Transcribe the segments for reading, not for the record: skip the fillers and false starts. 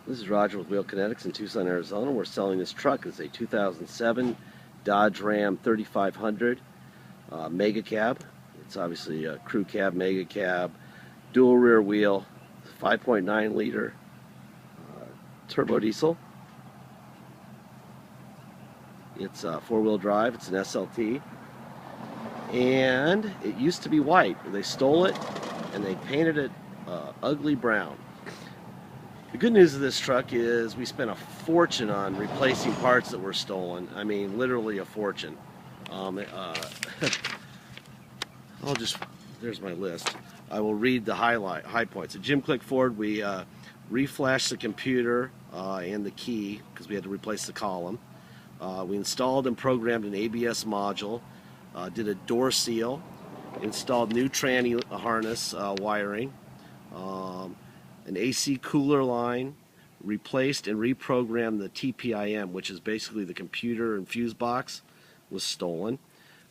This is Roger with Wheel Kinetics in Tucson, Arizona. We're selling this truck. It's a 2007 Dodge Ram 3500 Mega Cab. It's obviously a crew cab, mega cab, dual rear wheel, 5.9 liter turbo diesel. It's four-wheel drive. It's an SLT. And it used to be white. They stole it and they painted it ugly brown. The good news of this truck is we spent a fortune on replacing parts that were stolen. I mean, literally a fortune. There's my list. I will read the high points. At Jim Click Ford, we reflashed the computer and the key because we had to replace the column. We installed and programmed an ABS module, did a door seal, installed new tranny harness wiring, an AC cooler line, replaced and reprogrammed the TPIM, which is basically the computer and fuse box, was stolen.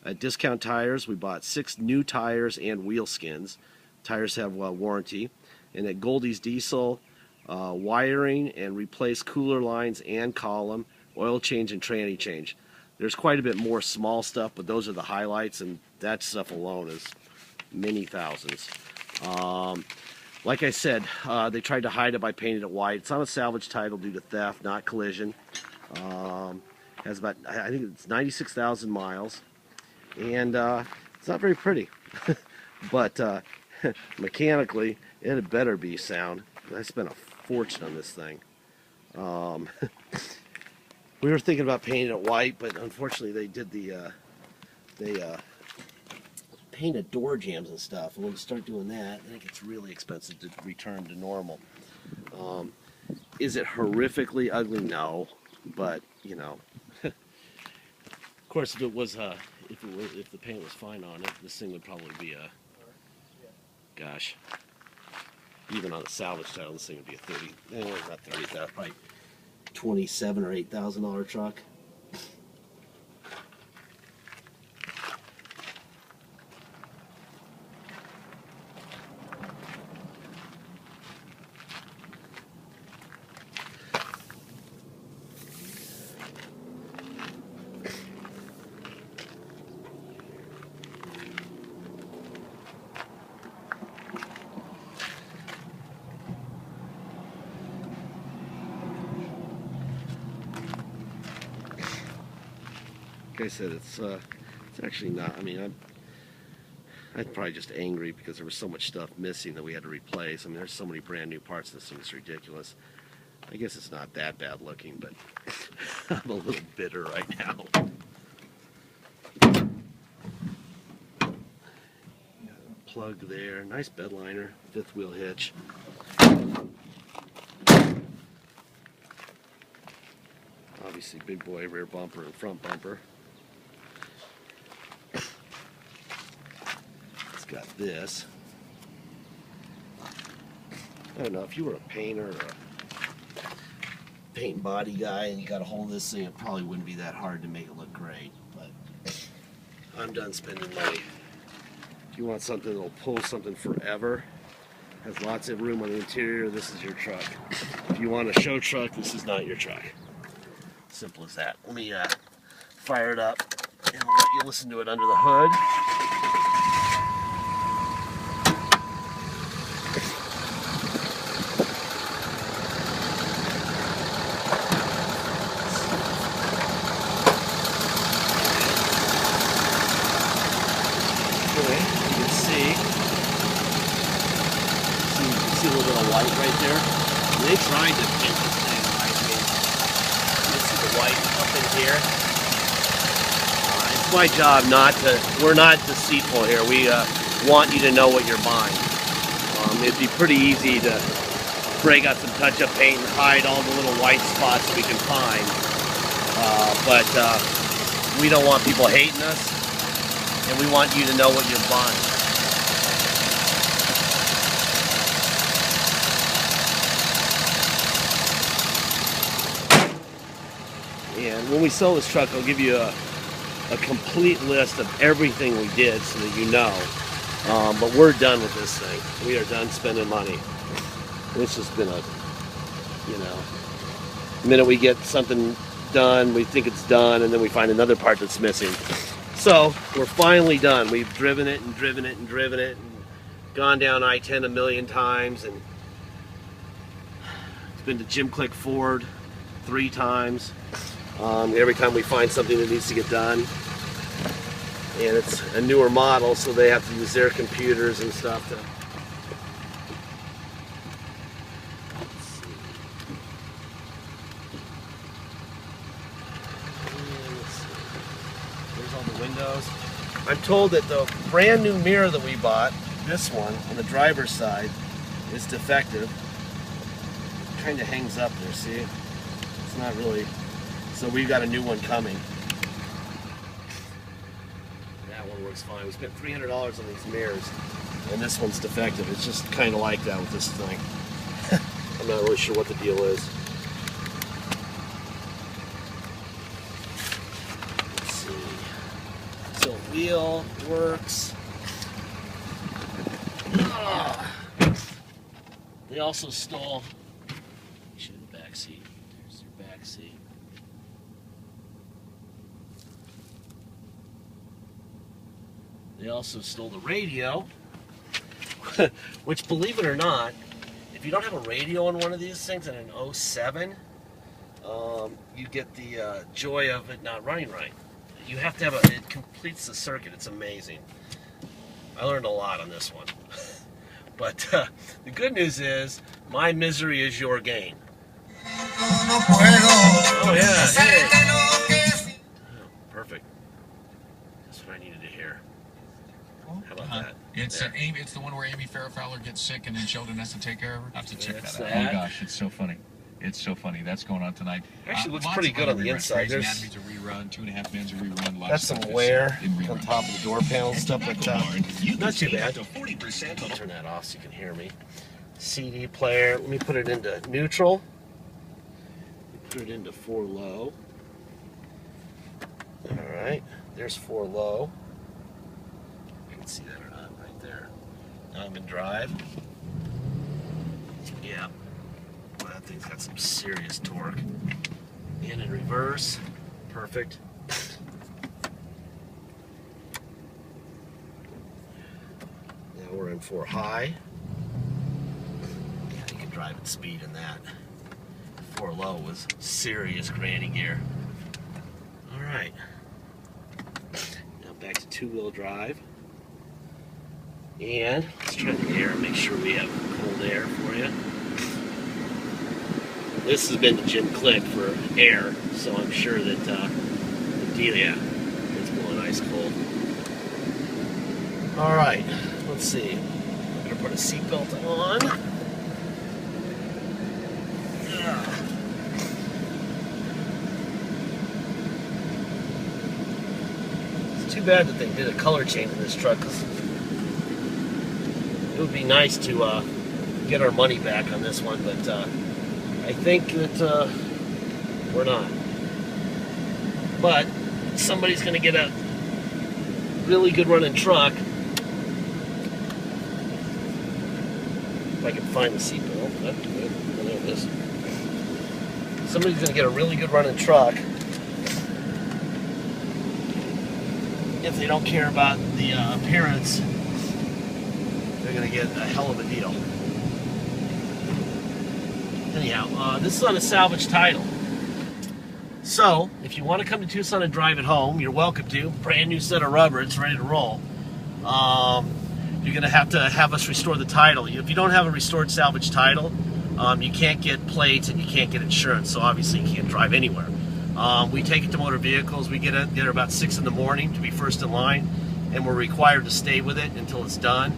At Discount Tires, we bought 6 new tires and wheel skins. Tires have warranty. And at Goldie's Diesel, wiring and replaced cooler lines and column, oil change and tranny change. There's quite a bit more small stuff, but those are the highlights, and that stuff alone is many thousands. Like I said, they tried to hide it by painting it white. It's on a salvage title due to theft, not collision. Has about, I think it's 96,000 miles, and it's not very pretty. But mechanically, it had better be sound. I spent a fortune on this thing. We were thinking about painting it white, but unfortunately, they did painted door jambs and stuff, and when you start doing that, then it gets really expensive to return to normal. Is it horrifically ugly? No, but you know, of course, if it was, if the paint was fine on it, this thing would probably be a, gosh, even on a salvage title, this thing would be a not 30,000, probably $27,000 or $8,000 truck. Like I said, it's actually not. I mean, I'm probably just angry because there was so much stuff missing that we had to replace. I mean, there's so many brand new parts. This thing's ridiculous. I guess it's not that bad looking, but I'm a little bitter right now. Plug there, nice bed liner, 5th wheel hitch. Obviously, big boy rear bumper and front bumper. Got this. I don't know, if you were a painter or a paint and body guy and you got a hold of this thing, it probably wouldn't be that hard to make it look great, but I'm done spending money. If you want something that'll pull something forever, has lots of room on the interior, this is your truck. If you want a show truck, this is not your truck. Simple as that. Let me fire it up and I'll let you listen to it under the hood. See a little bit of white right there. They tried to paint this thing right. I mean, you see the white up in here. It's my job not to. We're not deceitful here. We want you to know what you're buying. It'd be pretty easy to break out some touch-up paint and hide all the little white spots that we can find. But we don't want people hating us, and we want you to know what you're buying. And when we sell this truck, I'll give you a complete list of everything we did so that you know. But we're done with this thing. We are done spending money. It's just been a you know, the minute we get something done, we think it's done, and then we find another part that's missing. So we're finally done. We've driven it and driven it and driven it and gone down I-10 a million times, and it's been to Jim Click Ford 3 times. Every time we find something that needs to get done, and it's a newer model, so they have to use their computers and stuff to. There's all the windows. I'm told that the brand new mirror that we bought, this one on the driver's side, is defective. It kind of hangs up there, see? It's not really. So we've got a new one coming. That one works fine. We spent $300 on these mirrors, and this one's defective. It's just kind of like that with this thing. I'm not really sure what the deal is. Let's see. So wheel works. They also stole. Show you the back seat. There's your back seat. They also stole the radio, which, believe it or not, if you don't have a radio on one of these things in an 07, you get the joy of it not running right. You have to have it completes the circuit. It's amazing. I learned a lot on this one. But the good news is, my misery is your gain. Oh yeah, hey. Oh, perfect. That's what I needed to hear. How about that? It's Amy. It's the one where Amy Farrah gets sick and then Sheldon has to take care of her. I have to check that out. Oh my gosh, it's so funny. It's so funny. That's going on tonight. Actually, looks pretty good on the inside. There's Anatomy's a rerun, 2.5 Men's a rerun. That's some wear on top of the door panel and stuff, but not too bad. I'll turn that off so you can hear me. CD player. Let me put it into neutral. Put it into 4 low. All right. There's 4 low. You can see that or not right there. Now I'm in drive. Yeah. Well, that thing's got some serious torque. And in reverse. Perfect. Now we're in 4 high. Yeah, you can drive at speed in that. 4 low was serious granny gear. All right. Now back to 2-wheel drive. And let's try the air and make sure we have cold air for you. This has been to Jim Click for air, so I'm sure that the deal, yeah, it's blowing ice cold. All right, let's see. I'm gonna put a seatbelt on. It's too bad that they did a color change in this truck, 'cause it would be nice to get our money back on this one, but I think that we're not. But somebody's going to get a really good running truck. If I can find the seatbelt. That's good. Oh, there it is. Somebody's going to get a really good running truck if they don't care about the appearance. They're going to get a hell of a deal. Anyhow, this is on a salvage title. So, if you want to come to Tucson and drive it home, you're welcome to. Brand new set of rubber, it's ready to roll. You're going to have us restore the title. If you don't have a restored salvage title, you can't get plates and you can't get insurance, so obviously you can't drive anywhere. We take it to motor vehicles. We get there about 6 in the morning to be first in line, and we're required to stay with it until it's done.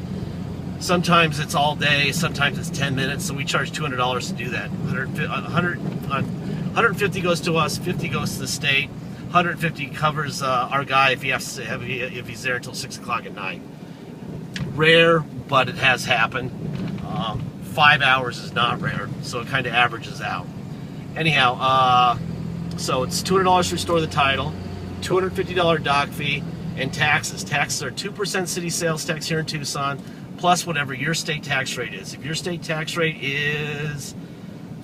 Sometimes it's all day, sometimes it's 10 minutes, so we charge $200 to do that. 150 goes to us, 50 goes to the state. 150 covers our guy if if he's there until 6 o'clock at night. Rare, but it has happened. 5 hours is not rare, so it kind of averages out. Anyhow, so it's $200 to restore the title, $250 dock fee, and taxes. Taxes are 2% city sales tax here in Tucson, plus whatever your state tax rate is. If your state tax rate is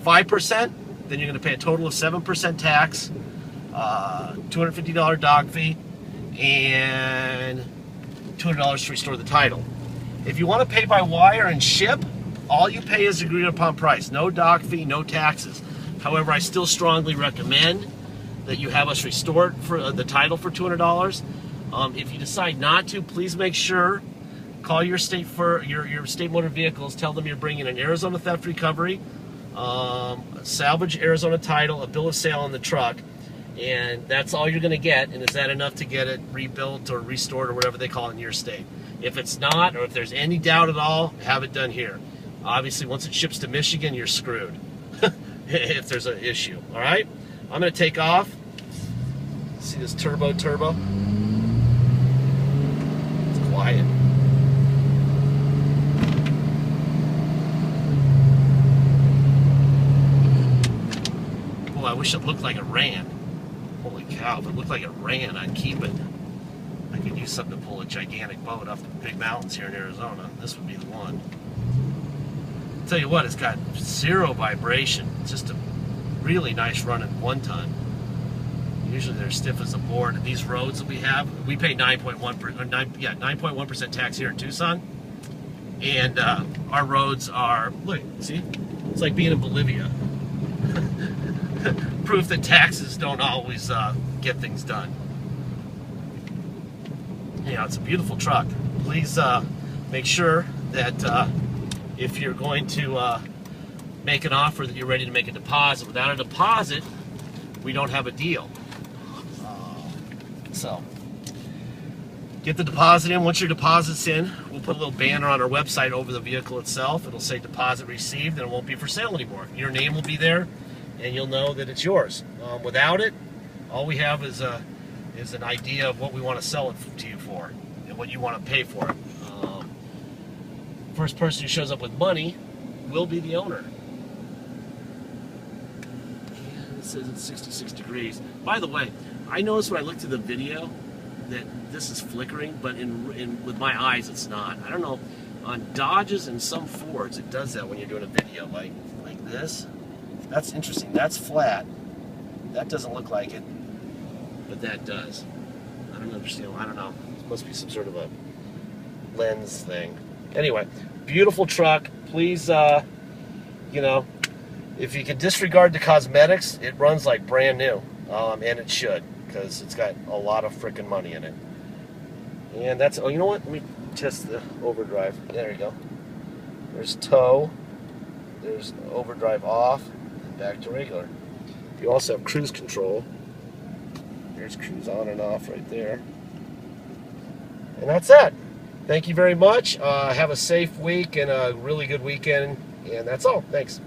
5%, then you're going to pay a total of 7% tax, $250 dog fee, and $200 to restore the title. If you want to pay by wire and ship, all you pay is agreed upon price. No dock fee, no taxes. However, I still strongly recommend that you have us restore it for the title for $200. If you decide not to, please make sure, call your state motor vehicles, tell them you're bringing an Arizona theft recovery, salvage Arizona title, a bill of sale on the truck, and that's all you're going to get. And is that enough to get it rebuilt or restored or whatever they call it in your state? If it's not, or if there's any doubt at all, have it done here. Obviously, once it ships to Michigan, you're screwed if there's an issue. All right, I'm going to take off. See this turbo? It's quiet. Boy, I wish it looked like it ran. Holy cow, if it looked like it ran, I'd keep it. I could use something to pull a gigantic boat off the big mountains here in Arizona. This would be the one. I'll tell you what, it's got zero vibration. It's just a really nice running 1-ton. Usually they're stiff as a board. And these roads that we have, we pay 9.1% tax here in Tucson. And our roads are, look, see? It's like being in Bolivia. Proof that taxes don't always get things done. Yeah, it's a beautiful truck. Please make sure that if you're going to make an offer, that you're ready to make a deposit. Without a deposit, we don't have a deal. So get the deposit in. Once your deposit's in, we'll put a little banner on our website over the vehicle itself. It'll say deposit received, and it won't be for sale anymore. Your name will be there, and you'll know that it's yours. Without it, all we have is an idea of what we want to sell it to you for and what you want to pay for it. First person who shows up with money will be the owner. It says it's 66 degrees. By the way, I noticed when I looked at the video that this is flickering, but with my eyes it's not. I don't know. On Dodges and some Fords, it does that when you're doing a video like this. That's interesting. That's flat. That doesn't look like it, but that does. I don't understand. I don't know. It must be some sort of a lens thing. Anyway, beautiful truck. Please, you know, if you can disregard the cosmetics, it runs like brand new, and it should, because it's got a lot of freaking money in it. And that's, oh, you know what? Let me test the overdrive. There you go. There's tow. There's overdrive off, and back to regular. You also have cruise control. There's cruise on and off right there. And that's it. Thank you very much. Have a safe week and a really good weekend. And that's all. Thanks.